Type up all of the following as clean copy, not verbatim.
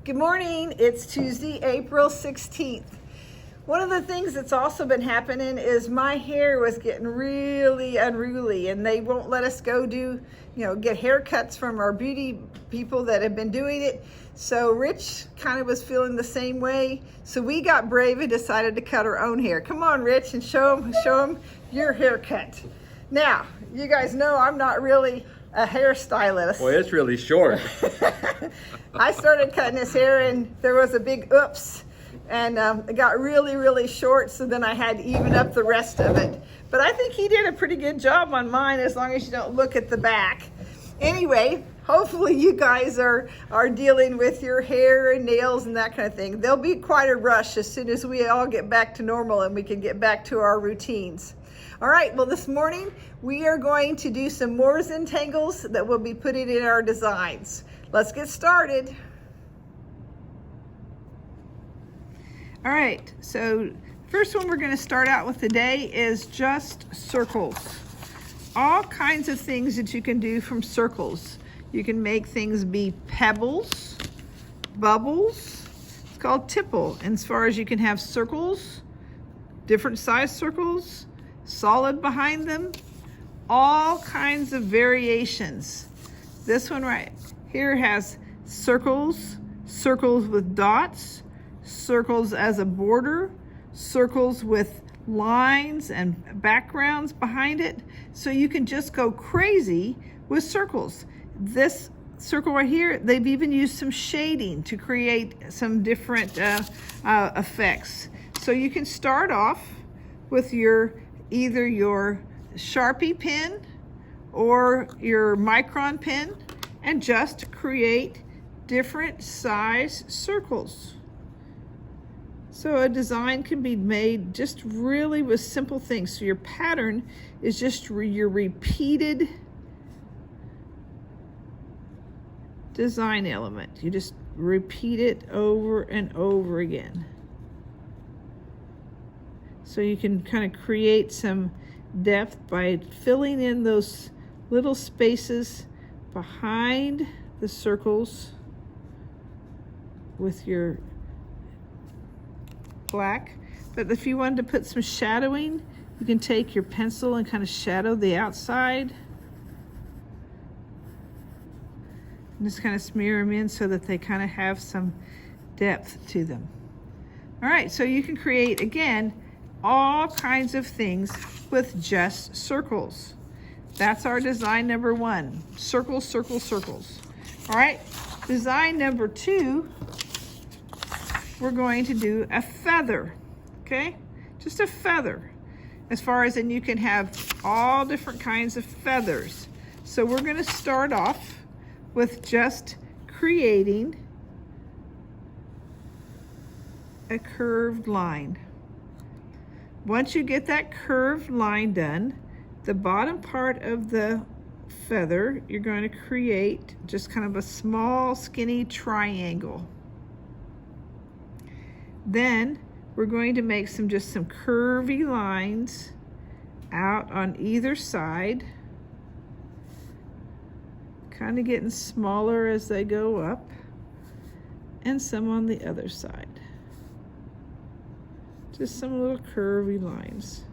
Good morning. It's Tuesday, April 16th. One of the things that's also been happening is my hair was getting really unruly, and they won't let us go get haircuts from our beauty people that have been doing it. So Rich kind of was feeling the same way. So we got brave and decided to cut our own hair. Come on, Rich, and show them your haircut. Now, you guys know I'm not really a hairstylist. Boy, it's really short. I started cutting his hair and there was a big oops, and it got really, really short, so then I had to even up the rest of it. But I think he did a pretty good job on mine, as long as you don't look at the back. Anyway, hopefully you guys are dealing with your hair and nails and that kind of thing. There'll be quite a rush as soon as we all get back to normal and we can get back to our routines. All right, well, this morning we are going to do some more Zentangles that we'll be putting in our designs. Let's get started. All right, so first one we're going to start out with today is just circles. All kinds of things that you can do from circles. You can make things be pebbles, bubbles. It's called tipple. And as far as you can have circles, different size circles, solid behind them, all kinds of variations. This one right here has circles, circles with dots, circles as a border, circles with lines and backgrounds behind it. So you can just go crazy with circles. This circle right here, they've even used some shading to create some different effects. So you can start off with either your Sharpie pen or your micron pen and just create different size circles. So a design can be made just really with simple things. So your pattern is just your repeated design element. You just repeat it over and over again. So you can kind of create some depth by filling in those little spaces behind the circles with your black. But if you wanted to put some shadowing, you can take your pencil and kind of shadow the outside. And just kind of smear them in so that they kind of have some depth to them. All right, so you can create, again, all kinds of things with just circles. That's our design number one. Circles, circles, circles. All right, design number two, we're going to do a feather, okay? Just a feather. As far as, and you can have all different kinds of feathers. So we're gonna start off with just creating a curved line. Once you get that curved line done, the bottom part of the feather, you're going to create just kind of a small, skinny triangle. Then we're going to make some curvy lines out on either side, kind of getting smaller as they go up, and some on the other side. Just some little curvy lines.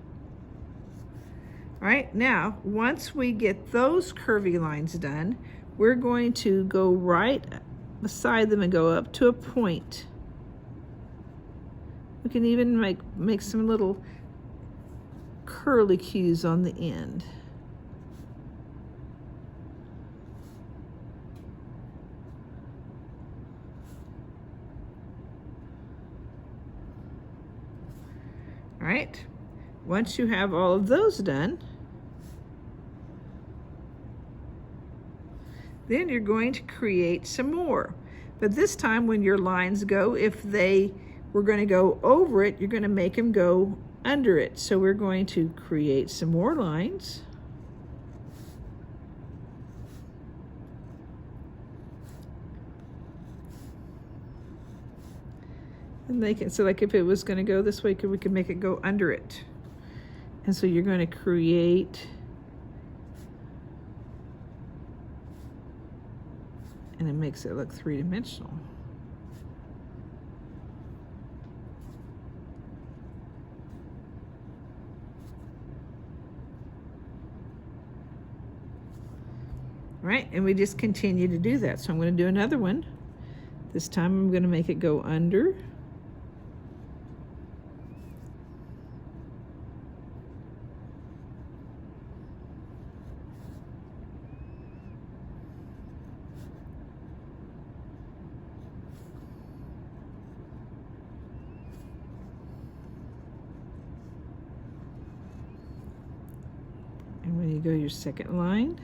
All right, now, once we get those curvy lines done, we're going to go right beside them and go up to a point. We can even make some little curlicues on the end. All right, once you have all of those done, then you're going to create some more. But this time when your lines go, if they were going to go over it, you're going to make them go under it. So we're going to create some more lines. And they can, so like if it was going to go this way, we can make it go under it. And so you're going to create and it makes it look three-dimensional. All right, and we just continue to do that. So I'm going to do another one. This time I'm going to make it go under. And when you go your second line,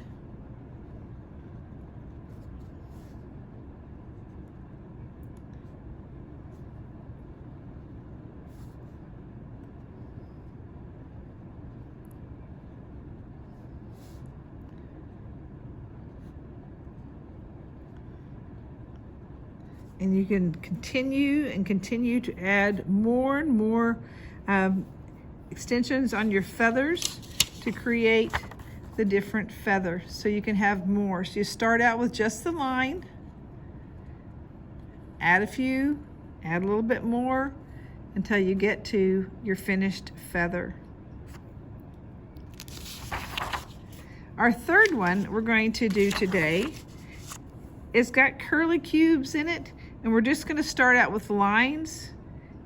and you can continue and continue to add more and more extensions on your feathers to create the different feather, so you can have more. So you start out with just the line, add a few, add a little bit more until you get to your finished feather. Our third one we're going to do today, it's got curly cubes in it, and we're just going to start out with lines,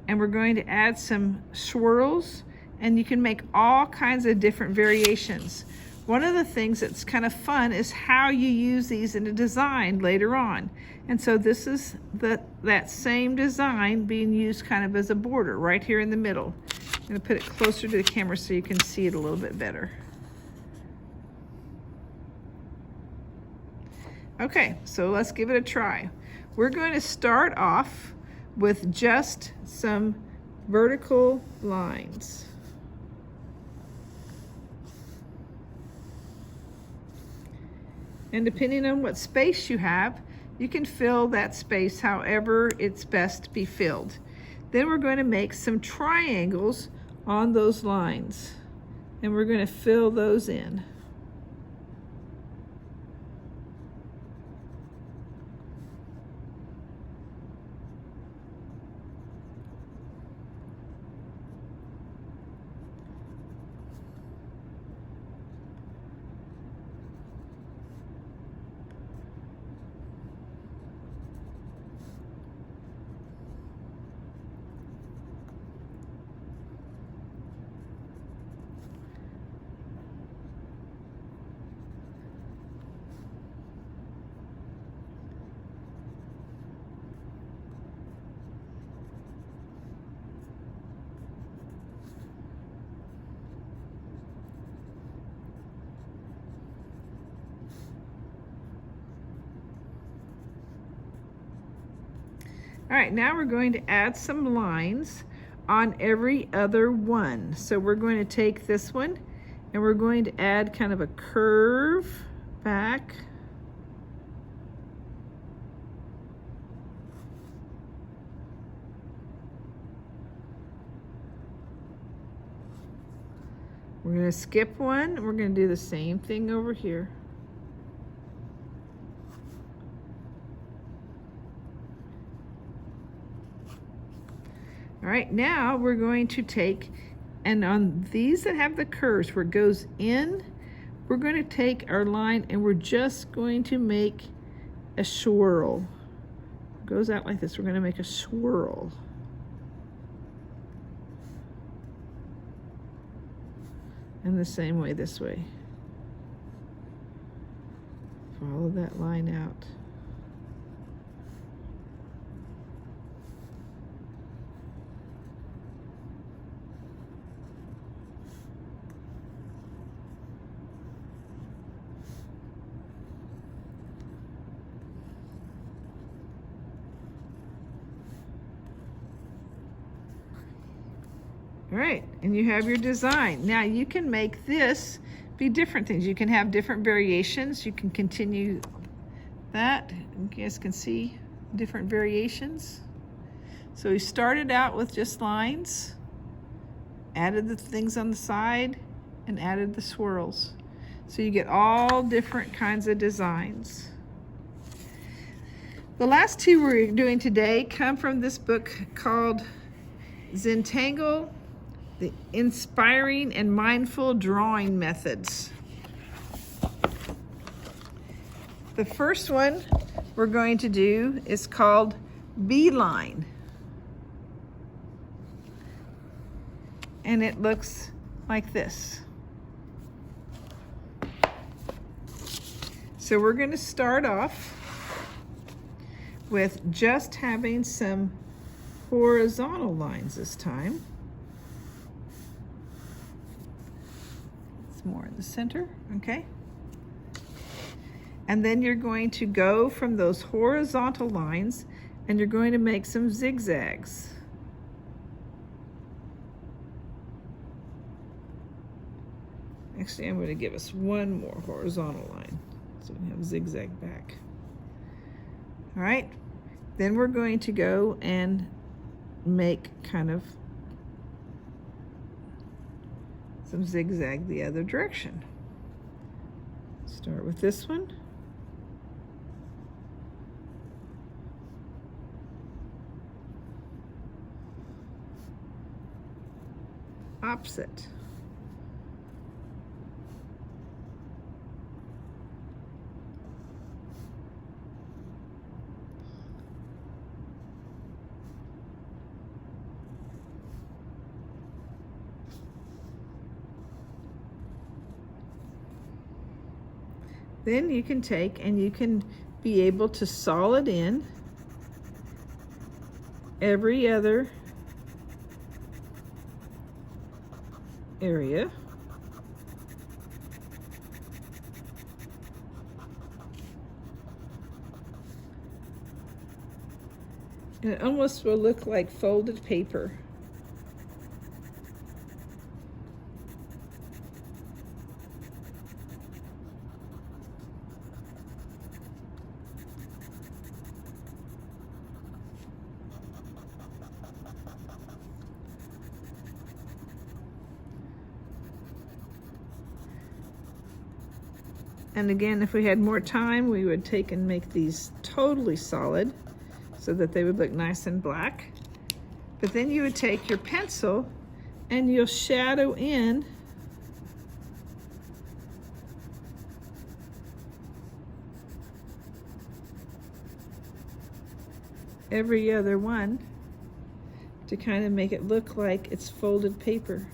and we're going to add some swirls, and you can make all kinds of different variations. One of the things that's kind of fun is how you use these in a design later on. And so this is that same design being used kind of as a border right here in the middle. I'm going to put it closer to the camera so you can see it a little bit better. Okay, so let's give it a try. We're going to start off with just some vertical lines. And depending on what space you have, you can fill that space however it's best to be filled. Then we're going to make some triangles on those lines, and we're going to fill those in. All right, now we're going to add some lines on every other one. So we're going to take this one and we're going to add kind of a curve back. We're going to skip one and we're going to do the same thing over here. All right, now we're going to take, and on these that have the curves where it goes in, we're going to take our line and we're just going to make a swirl. It goes out like this. We're going to make a swirl. And the same way this way. Follow that line out. All right, and you have your design. Now you can make this be different things. You can have different variations. You can continue that. You guys can see different variations. So we started out with just lines, added the things on the side, and added the swirls. So you get all different kinds of designs. The last two we're doing today come from this book called Zentangle, The Inspiring and Mindful Drawing Methods. The first one we're going to do is called Beeline. And it looks like this. So we're going to start off with just having some horizontal lines this time. It's more in the center, okay? And then you're going to go from those horizontal lines and you're going to make some zigzags. Actually, I'm going to give us one more horizontal line so we have zigzag back. All right, then we're going to go and make kind of some zigzag the other direction. Start with this one. Opposite. Then you can take and you can be able to solid in every other area. And it almost will look like folded paper. And again, if we had more time, we would take and make these totally solid so that they would look nice and black. But then you would take your pencil and you'll shadow in every other one to kind of make it look like it's folded paper.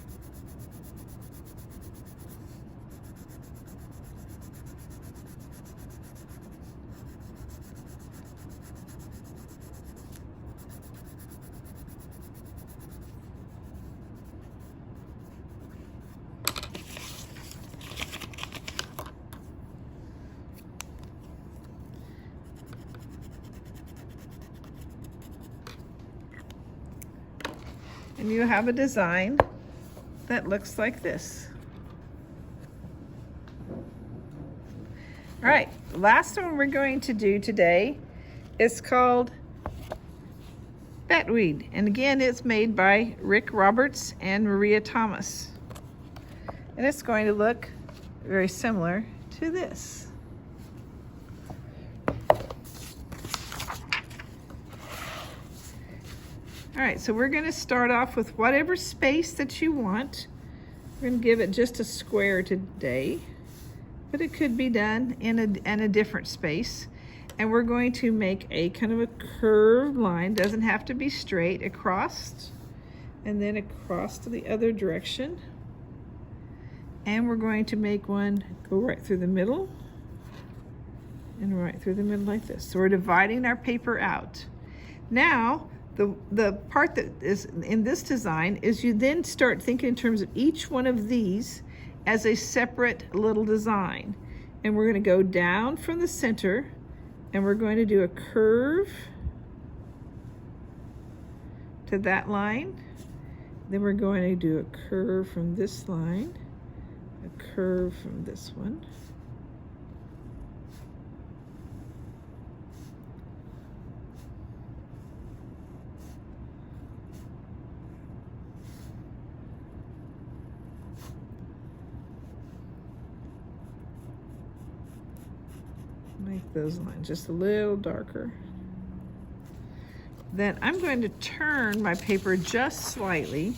And you have a design that looks like this. All right, the last one we're going to do today is called Batweed. And again, it's made by Rick Roberts and Maria Thomas. And it's going to look very similar to this. All right, so we're going to start off with whatever space that you want. We're going to give it just a square today, but it could be done in a different space. And we're going to make a kind of a curved line, doesn't have to be straight, across, and then across to the other direction. And we're going to make one go right through the middle and right through the middle like this. So we're dividing our paper out. Now, the part that is in this design is you then start thinking in terms of each one of these as a separate little design. And we're going to go down from the center and we're going to do a curve to that line. Then we're going to do a curve from this line, a curve from this one. Make those lines just a little darker. Then I'm going to turn my paper just slightly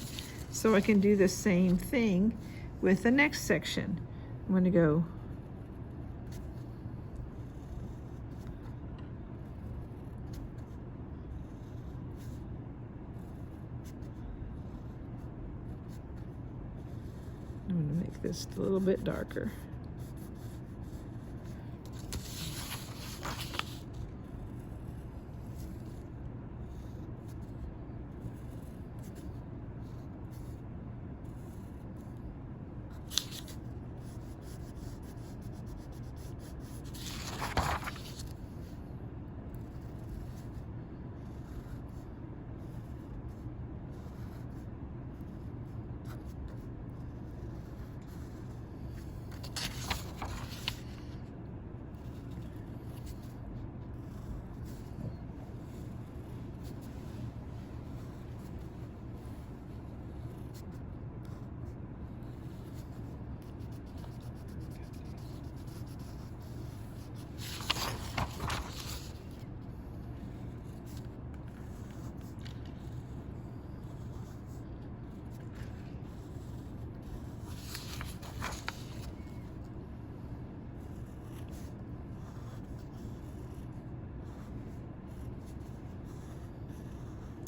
so I can do the same thing with the next section. I'm going to go make this a little bit darker.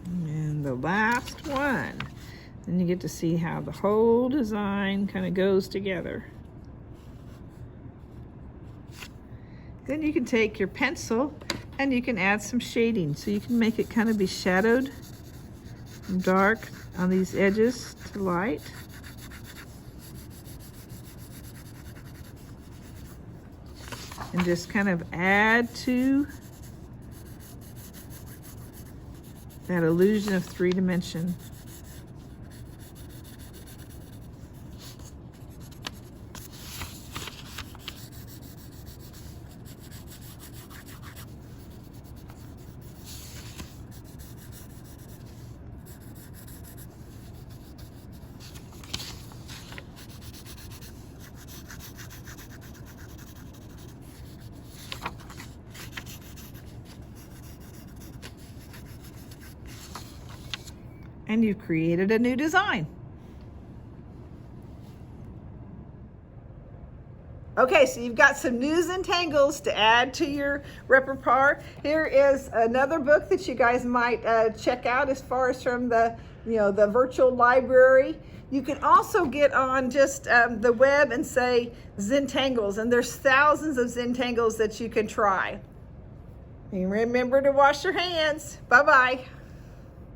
And the last one. Then you get to see how the whole design kind of goes together. Then you can take your pencil and you can add some shading. So you can make it kind of be shadowed from dark on these edges to light. And just kind of add to that illusion of 3-dimension. And you've created a new design. Okay, so you've got some new Zentangles to add to your repertoire. Here is another book that you guys might check out as far as from the, the virtual library. You can also get on just the web and say Zentangles, and there's thousands of Zentangles that you can try. And remember to wash your hands. Bye-bye.